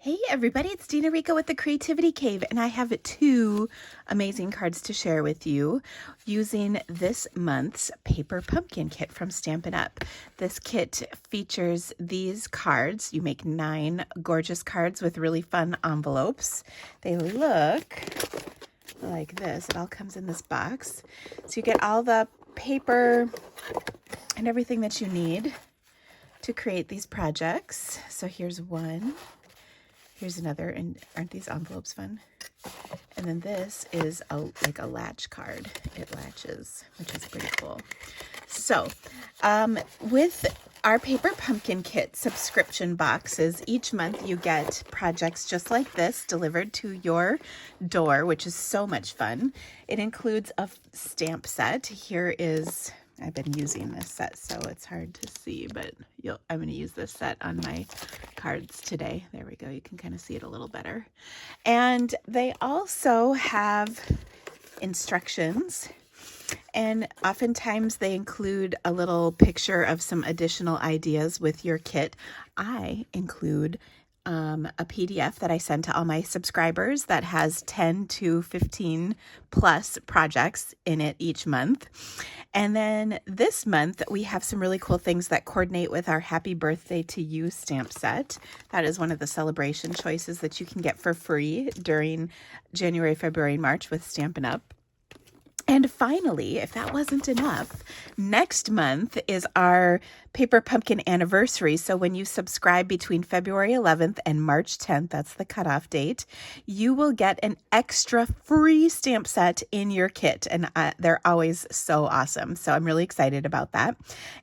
Hey everybody, it's Dina Rico with the Creativity Cave, and I have two amazing cards to share with you using this month's Paper Pumpkin Kit from Stampin' Up. This kit features these cards. You make 9 gorgeous cards with really fun envelopes. They look like this. It all comes in this box. So you get all the paper and everything that you need to create these projects. So here's one. Here's another, and aren't these envelopes fun? And then this is like a latch card. It latches, which is pretty cool. So with our Paper Pumpkin Kit subscription boxes, each month you get projects just like this delivered to your door, which is so much fun. It includes a stamp set. Here is... I've been using this set, so it's hard to see, but I'm going to use this set on my cards today. There we go. You can kind of see it a little better. And they also have instructions, and oftentimes they include a little picture of some additional ideas with your kit. I include a PDF that I send to all my subscribers that has 10 to 15 plus projects in it each month. And then this month we have some really cool things that coordinate with our Happy Birthday to You stamp set. That is one of the celebration choices that you can get for free during January, February, and March with Stampin' Up. And finally, if that wasn't enough, next month is our Paper Pumpkin anniversary. So when you subscribe between February 11th and March 10th, that's the cutoff date, you will get an extra free stamp set in your kit. And they're always so awesome. So I'm really excited about that.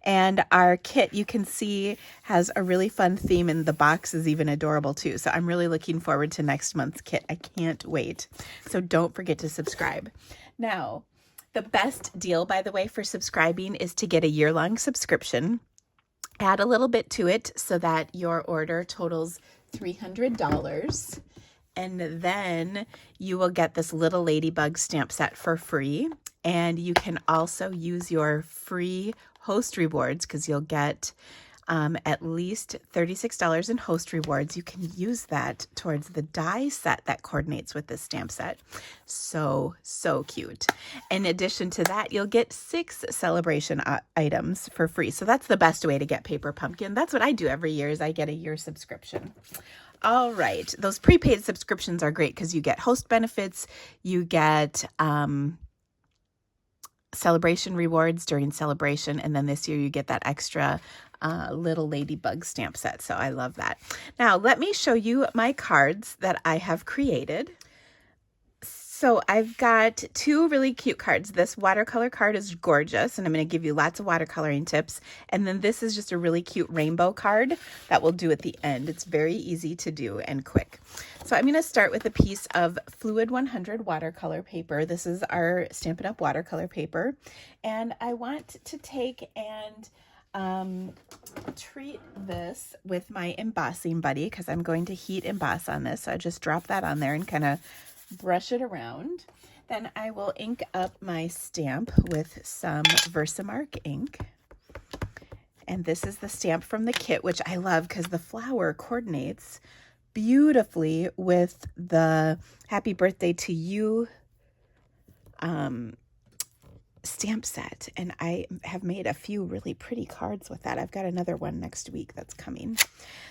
And our kit, you can see, has a really fun theme, and the box is even adorable too. So I'm really looking forward to next month's kit. I can't wait. So don't forget to subscribe. Now, the best deal, by the way, for subscribing is to get a year-long subscription. Add a little bit to it so that your order totals $300. And then you will get this little ladybug stamp set for free. And you can also use your free host rewards, because you'll get at least $36 in host rewards. You can use that towards the die set that coordinates with this stamp set. So cute. In addition to that, you'll get 6 celebration items for free. So that's the best way to get Paper Pumpkin. That's what I do every year, is I get a year subscription. All right. Those prepaid subscriptions are great because you get host benefits, you get celebration rewards during celebration, and then this year you get that extra little ladybug stamp set. So I love that. Now let me show you my cards that I have created. So I've got 2 really cute cards. This watercolor card is gorgeous, and I'm going to give you lots of watercoloring tips. And then this is just a really cute rainbow card that we'll do at the end. It's very easy to do and quick. So I'm going to start with a piece of Fluid 100 watercolor paper. This is our Stampin' Up! Watercolor paper. And I want to take and treat this with my embossing buddy, because I'm going to heat emboss on this. So I just drop that on there and kind of brush it around. Then I will ink up my stamp with some Versamark ink. And this is the stamp from the kit, which I love because the flower coordinates beautifully with the Happy Birthday to You stamp set. And I have made a few really pretty cards with that. I've got another one next week that's coming.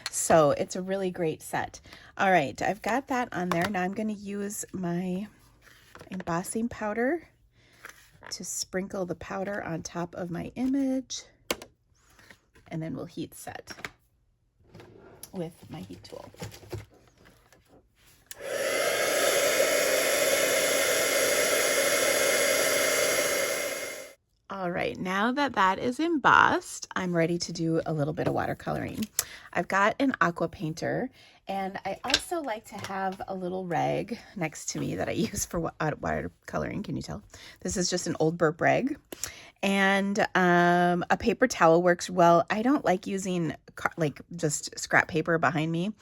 So it's a really great set. All right, I've got that on there. Now I'm going to use my embossing powder to sprinkle the powder on top of my image. And then we'll heat set with my heat tool. All right, now that that is embossed, I'm ready to do a little bit of watercoloring. I've got an aqua painter, and I also like to have a little rag next to me that I use for watercoloring. Can you tell? This is just an old burp rag. And a paper towel works well. I don't like using like just scrap paper behind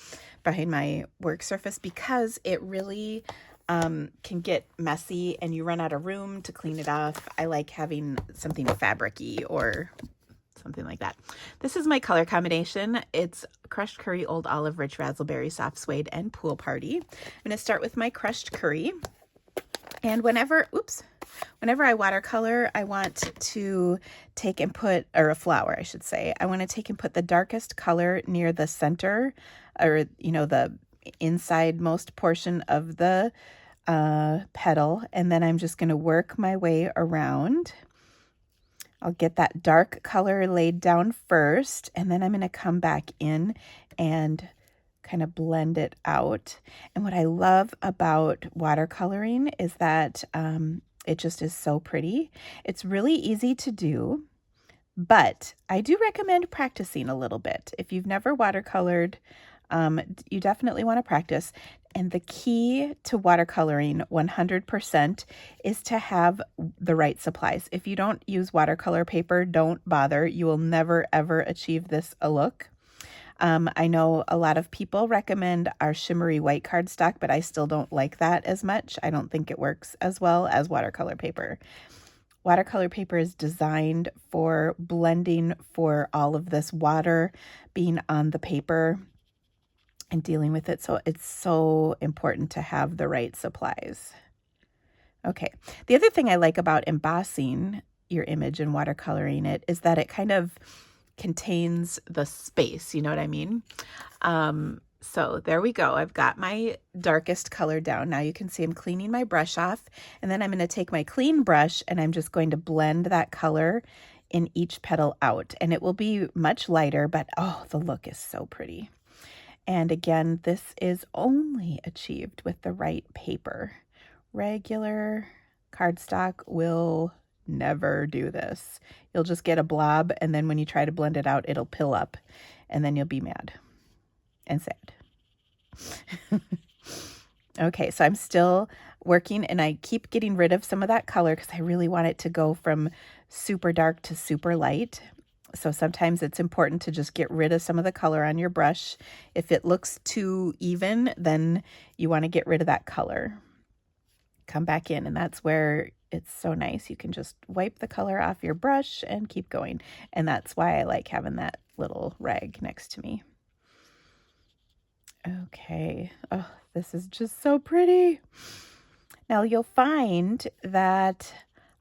my work surface, because it really can get messy and you run out of room to clean it off. I like having something fabric-y or something like that. This is my color combination. It's crushed curry, old olive, rich raspberry, soft suede, and pool party. I'm going to start with my crushed curry. And whenever I watercolor, I want to take and put, or a flower, I should say, I want to take and put the darkest color near the center, or, you know, the inside most portion of the petal. And then I'm just going to work my way around. I'll get that dark color laid down first, and then I'm going to come back in and kind of blend it out. And what I love about watercoloring is that it just is so pretty. It's really easy to do, but I do recommend practicing a little bit. If you've never watercolored, you definitely want to practice. And the key to watercoloring 100% is to have the right supplies. If you don't use watercolor paper, don't bother. You will never, ever achieve this look. I know a lot of people recommend our shimmery white cardstock, but I still don't like that as much. I don't think it works as well as watercolor paper. Watercolor paper is designed for blending, for all of this water being on the paper and dealing with it. So it's so important to have the right supplies. Okay. The other thing I like about embossing your image and watercoloring it is that it kind of contains the space. You know what I mean? So there we go. I've got my darkest color down. Now you can see I'm cleaning my brush off, and then I'm going to take my clean brush and I'm just going to blend that color in each petal out. And it will be much lighter, but oh, the look is so pretty. And again, this is only achieved with the right paper. Regular cardstock will never do this. You'll just get a blob, and then when you try to blend it out, it'll pill up, and then you'll be mad and sad. Okay, so I'm still working, and I keep getting rid of some of that color because I really want it to go from super dark to super light. So sometimes it's important to just get rid of some of the color on your brush. If it looks too even, then you want to get rid of that color. Come back in, and that's where it's so nice. You can just wipe the color off your brush and keep going. And that's why I like having that little rag next to me. Okay. Oh, this is just so pretty. Now you'll find that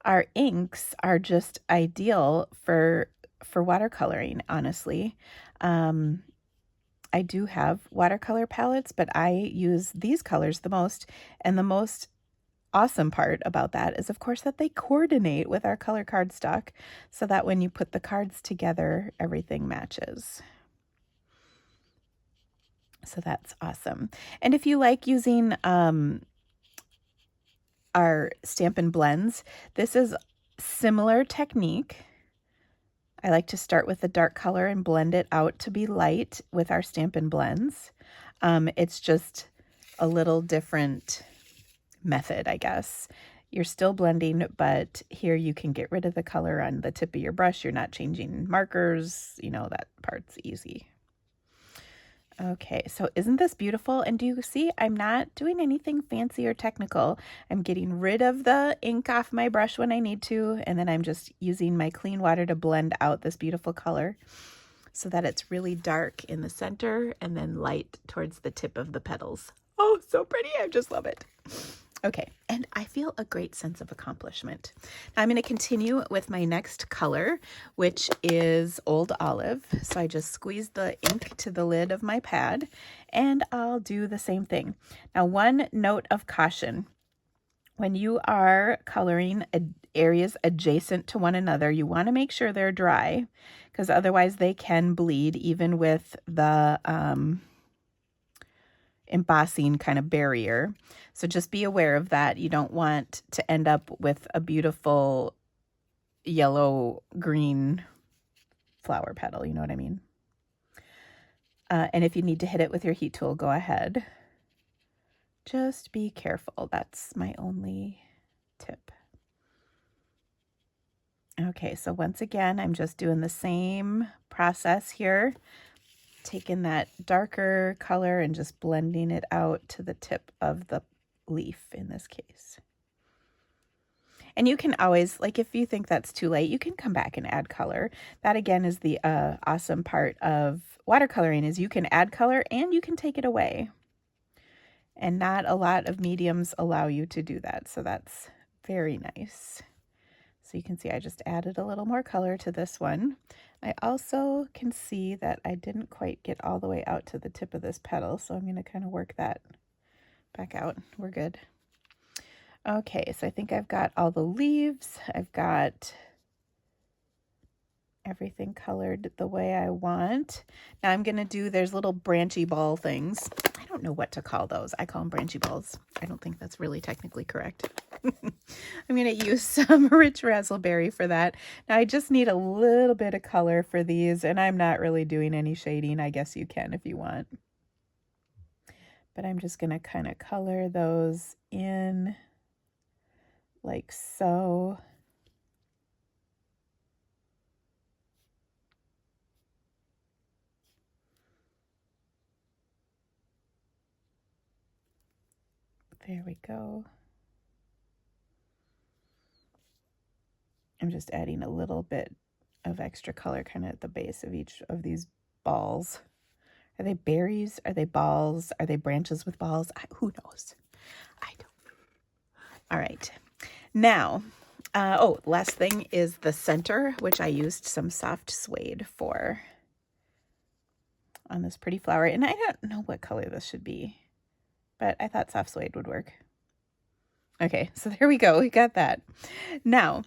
our inks are just ideal for watercoloring, honestly. I do have watercolor palettes, but I use these colors the most. And the most awesome part about that is, of course, that they coordinate with our color cardstock so that when you put the cards together, everything matches. So that's awesome. And if you like using our Stampin' blends, this is similar technique. I like to start with the dark color and blend it out to be light with our Stampin' blends. It's just a little different method, I guess. You're still blending, but here you can get rid of the color on the tip of your brush. You're not changing markers. You know, that part's easy. Okay, so isn't this beautiful? And do you see I'm not doing anything fancy or technical. I'm getting rid of the ink off my brush when I need to, and then I'm just using my clean water to blend out this beautiful color so that it's really dark in the center and then light towards the tip of the petals. Oh, so pretty. I just love it. Okay, and I feel a great sense of accomplishment. Now I'm going to continue with my next color, which is Old Olive. So I just squeeze the ink to the lid of my pad, and I'll do the same thing. Now, one note of caution. When you are coloring areas adjacent to one another, you want to make sure they're dry, because otherwise they can bleed even with the embossing kind of barrier. So just be aware of that. You don't want to end up with a beautiful yellow-green flower petal, you know what I mean? And if you need to hit it with your heat tool, go ahead. Just be careful. That's my only tip. Okay, so once again, I'm just doing the same process here. Taking that darker color and just blending it out to the tip of the leaf in this case. And you can always, like if you think that's too late, you can come back and add color. That again is the awesome part of watercoloring, is you can add color and you can take it away. And not a lot of mediums allow you to do that. So that's very nice. So you can see I just added a little more color to this one. I also can see that I didn't quite get all the way out to the tip of this petal, so I'm going to kind of work that back out. We're good. Okay, so I think I've got all the leaves. I've got everything colored the way I want. Now I'm going to do, there's little branchy ball things. I don't know what to call those. I call them branchy balls. I don't think that's really technically correct. I'm going to use some rich raspberry for that. Now I just need a little bit of color for these, and I'm not really doing any shading. I guess you can if you want. But I'm just going to kind of color those in like so. There we go. I'm just adding a little bit of extra color kind of at the base of each of these balls. Are they berries? Are they balls? Are they branches with balls? Who knows? I don't know. All right. Now, last thing is the center, which I used some soft suede for on this pretty flower. And I don't know what color this should be, but I thought soft suede would work. Okay, so there we go. We got that. Now,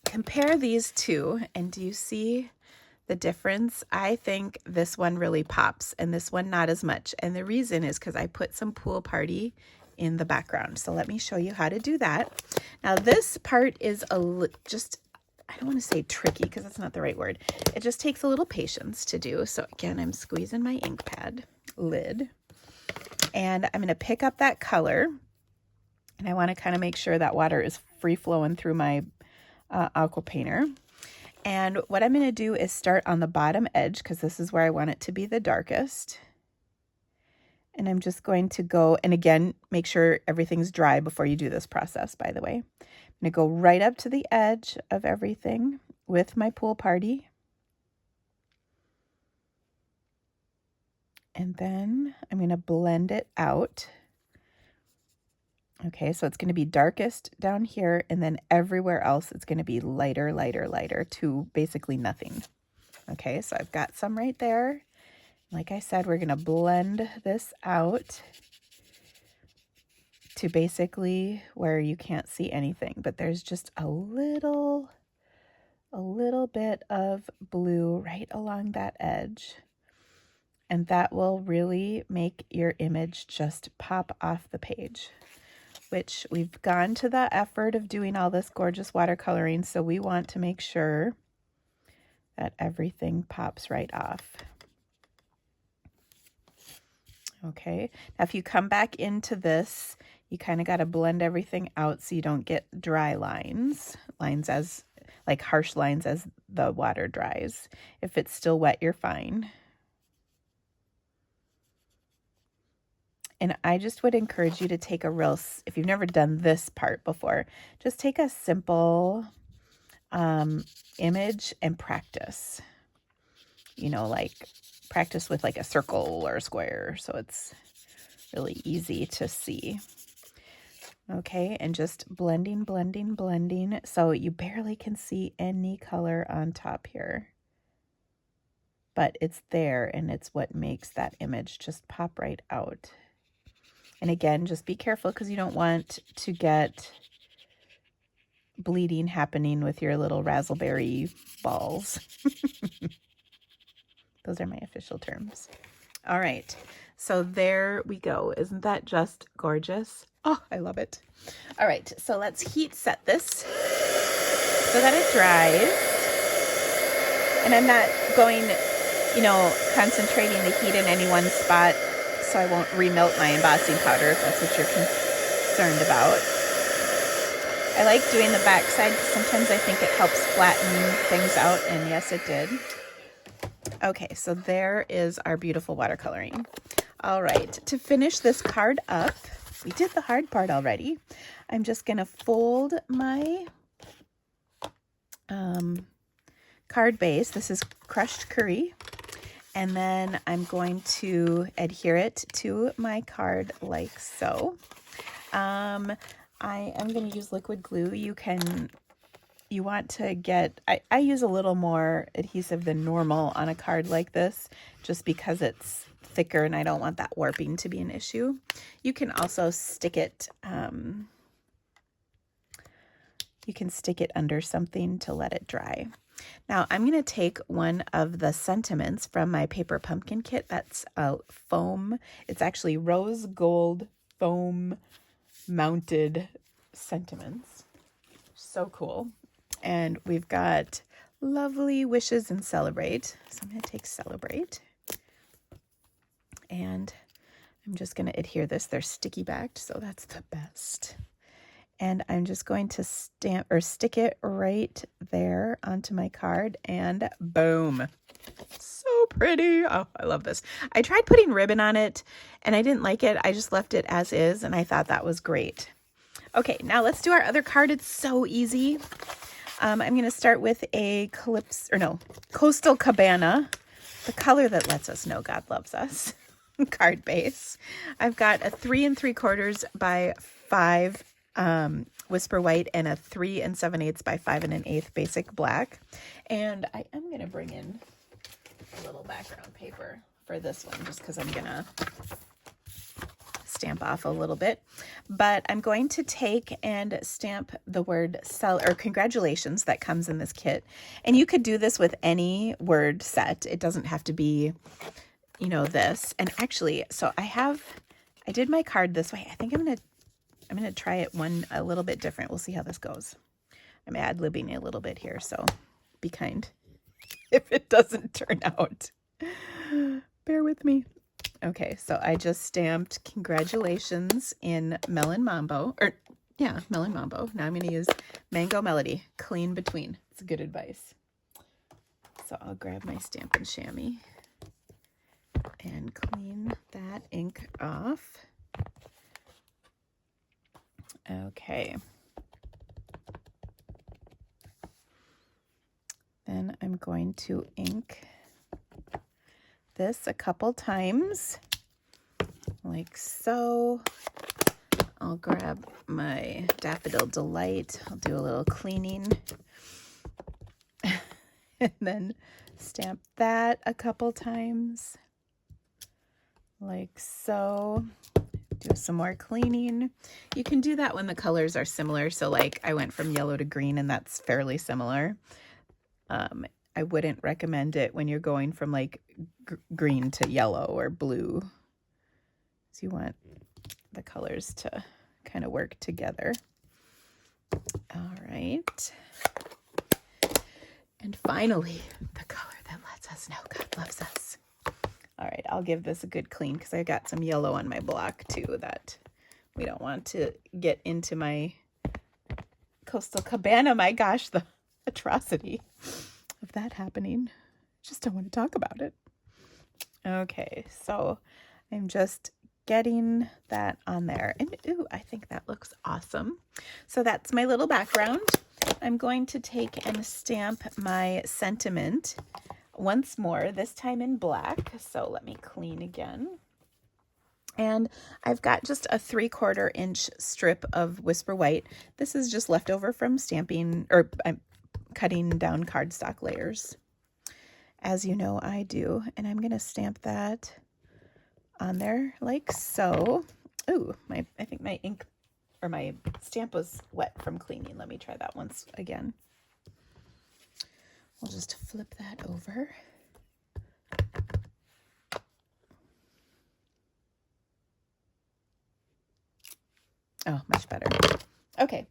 compare these two, and do you see the difference? I think this one really pops and this one not as much. And the reason is because I put some pool party in the background. So let me show you how to do that. Now this part is I don't want to say tricky because that's not the right word. It just takes a little patience to do. So again, I'm squeezing my ink pad lid and I'm going to pick up that color, and I want to kind of make sure that water is free flowing through my aqua painter. And what I'm going to do is start on the bottom edge because this is where I want it to be the darkest. And I'm just going to go, and again, make sure everything's dry before you do this process, by the way. I'm going to go right up to the edge of everything with my pool party. And then I'm going to blend it out. Okay, so it's going to be darkest down here, and then everywhere else it's going to be lighter, lighter, lighter to basically nothing. Okay, so I've got some right there. Like I said, we're going to blend this out to basically where you can't see anything, but there's just a little bit of blue right along that edge. And that will really make your image just pop off the page, which we've gone to the effort of doing all this gorgeous watercoloring, so we want to make sure that everything pops right off. Okay, now if you come back into this, you kind of got to blend everything out so you don't get dry lines as like harsh lines as the water dries. If it's still wet, you're fine. And I just would encourage you to take if you've never done this part before, just take a simple image and practice. You know, like practice with like a circle or a square so it's really easy to see. Okay, and just blending, blending, blending so you barely can see any color on top here. But it's there, and it's what makes that image just pop right out. And again, just be careful because you don't want to get bleeding happening with your little raspberry balls. Those are my official terms. All right, so there we go. Isn't that just gorgeous? Oh, I love it. All right, so let's heat set this so that it dries. And I'm not going, concentrating the heat in any one spot, so I won't remelt my embossing powder if that's what you're concerned about. I like doing the back side because sometimes I think it helps flatten things out, and yes, it did. Okay, so there is our beautiful watercoloring. All right, to finish this card up, we did the hard part already. I'm just going to fold my card base. This is crushed curry. And then I'm going to adhere it to my card like so. I am going to use liquid glue. You want to get, I use a little more adhesive than normal on a card like this, just because it's thicker and I don't want that warping to be an issue. You can also stick it, under something to let it dry. Now I'm going to take one of the sentiments from my paper pumpkin kit. That's a foam. It's actually rose gold foam mounted sentiments. So cool. And we've got lovely wishes and celebrate. So I'm going to take celebrate. And I'm just going to adhere this. They're sticky backed, so that's the best. And I'm just going to stamp or stick it right there onto my card, and boom. So pretty. Oh, I love this. I tried putting ribbon on it and I didn't like it. I just left it as is and I thought that was great. Okay, now let's do our other card. It's so easy. I'm going to start with a Coastal Cabana, the color that lets us know God loves us, card base. I've got a 3 3/4 by 5 Whisper White and a 3 7/8 by 5 1/8 basic black. And I am going to bring in a little background paper for this one just because I'm going to stamp off a little bit. But I'm going to take and stamp the word congratulations that comes in this kit. And you could do this with any word set. It doesn't have to be, this. And actually, so I did my card this way. I think I'm going to try it a little bit different. We'll see how this goes. I'm ad-libbing a little bit here, so be kind if it doesn't turn out. Bear with me. Okay, so I just stamped congratulations in Melon Mambo. Melon Mambo. Now I'm going to use Mango Melody. Clean between. It's good advice. So I'll grab my Stampin' Chamois and clean that ink off. Okay. Then I'm going to ink this a couple times, like so. I'll grab my Daffodil Delight. I'll do a little cleaning. And then stamp that a couple times, like so. Do some more cleaning. You can do that when the colors are similar. So like I went from yellow to green and that's fairly similar. I wouldn't recommend it when you're going from like green to yellow or blue. So you want the colors to kind of work together. All right. And finally, the color that lets us know God loves us. All right, I'll give this a good clean because I got some yellow on my block too that we don't want to get into my Coastal Cabana. My gosh, the atrocity of that happening. Just don't want to talk about it. Okay, so I'm just getting that on there. And ooh, I think that looks awesome. So that's my little background. I'm going to take and stamp my sentiment once more, this time in black. So let me clean again. And I've got just a 3/4 inch strip of Whisper White. This is just leftover from stamping, or I'm cutting down cardstock layers, as you know I do. And I'm going to stamp that on there like so. Ooh, I think my ink or my stamp was wet from cleaning. Let me try that once again. We'll just flip that over. Oh, much better. Okay,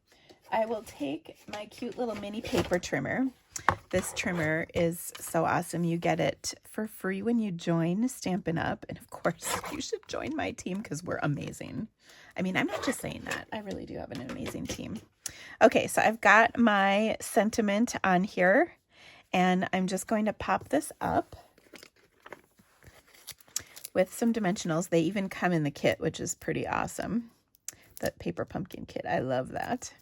I will take my cute little mini paper trimmer. This trimmer is so awesome. You get it for free when you join Stampin' Up. And of course, you should join my team because we're amazing. I mean, I'm not just saying that. I really do have an amazing team. Okay, so I've got my sentiment on here. And I'm just going to pop this up with some dimensionals. They even come in the kit, which is pretty awesome. that paper pumpkin kit. I love that.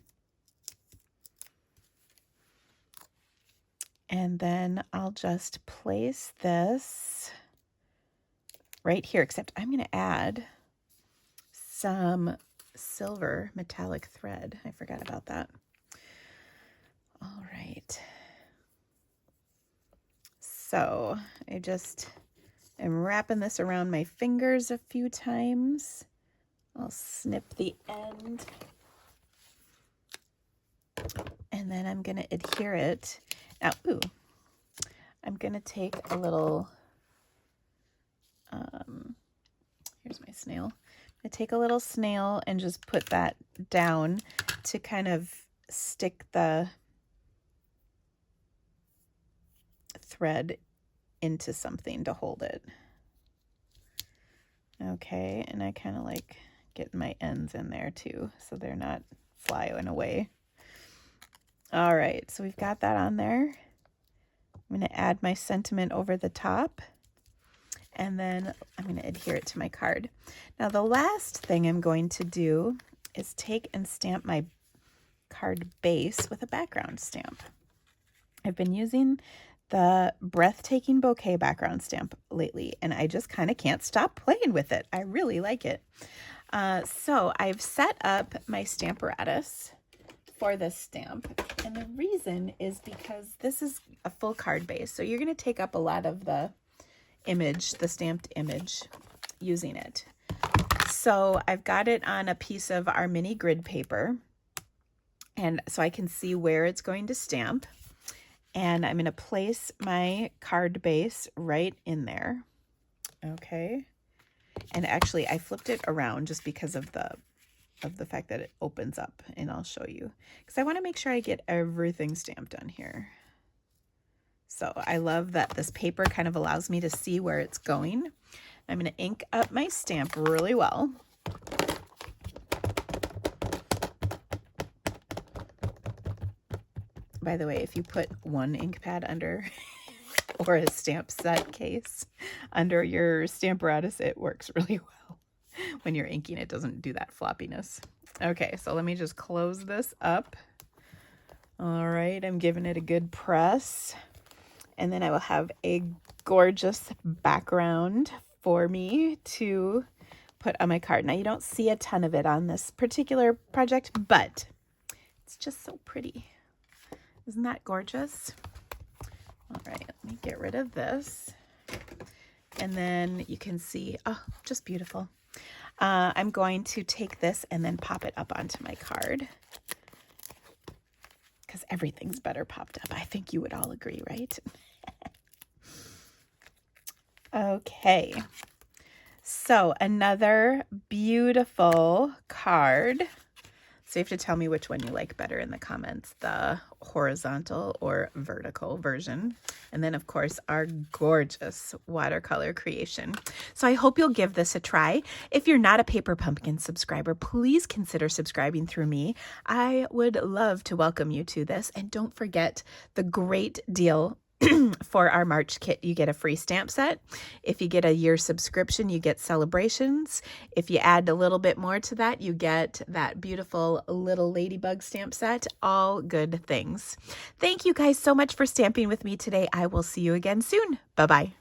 And then I'll just place this right here, except I'm going to add some silver metallic thread. I forgot about that. All right. So I just am wrapping this around my fingers a few times. I'll snip the end. And then I'm going to adhere it. Now, I'm going to take a little, here's my snail. I take a little snail and just put that down to kind of stick the thread into something to hold it. Okay, and I kind of like get my ends in there too, so they're not flying away. All right, so we've got that on there. I'm going to add my sentiment over the top, and then I'm going to adhere it to my card. Now, the last thing I'm going to do is take and stamp my card base with a background stamp. I've been using the Breathtaking Bouquet background stamp lately, and I just kind of can't stop playing with it. I really like it. So I've set up my stamparatus for this stamp, and the reason is because this is a full card base, so you're going to take up a lot of the image, the stamped image, using it. So I've got it on a piece of our mini grid paper, and so I can see where it's going to stamp. And I'm going to place my card base right in there. Okay. And actually I flipped it around just because of the fact that it opens up, and I'll show you, because I want to make sure I get everything stamped on here. So I love that this paper kind of allows me to see where it's going. I'm going to ink up my stamp really well. By the way, if you put one ink pad under or a stamp set case under your stamparatus, it works really well. When you're inking, it doesn't do that floppiness. Okay, so let me just close this up. All right, I'm giving it a good press. And then I will have a gorgeous background for me to put on my card. Now, you don't see a ton of it on this particular project, but it's just so pretty. Isn't that gorgeous? All right, let me get rid of this. And then you can see, oh, just beautiful. I'm going to take this and then pop it up onto my card, because everything's better popped up. I think you would all agree, right? Okay, so another beautiful card. So you have to tell me which one you like better in the comments, the horizontal or vertical version. And then, of course, our gorgeous watercolor creation. So I hope you'll give this a try. If you're not a Paper Pumpkin subscriber, please consider subscribing through me. I would love to welcome you to this. And don't forget the great deal for our March kit. You get a free stamp set. If you get a year subscription, you get celebrations. If you add a little bit more to that, you get that beautiful little ladybug stamp set. All good things. Thank you guys so much for stamping with me today. I will see you again soon. Bye-bye.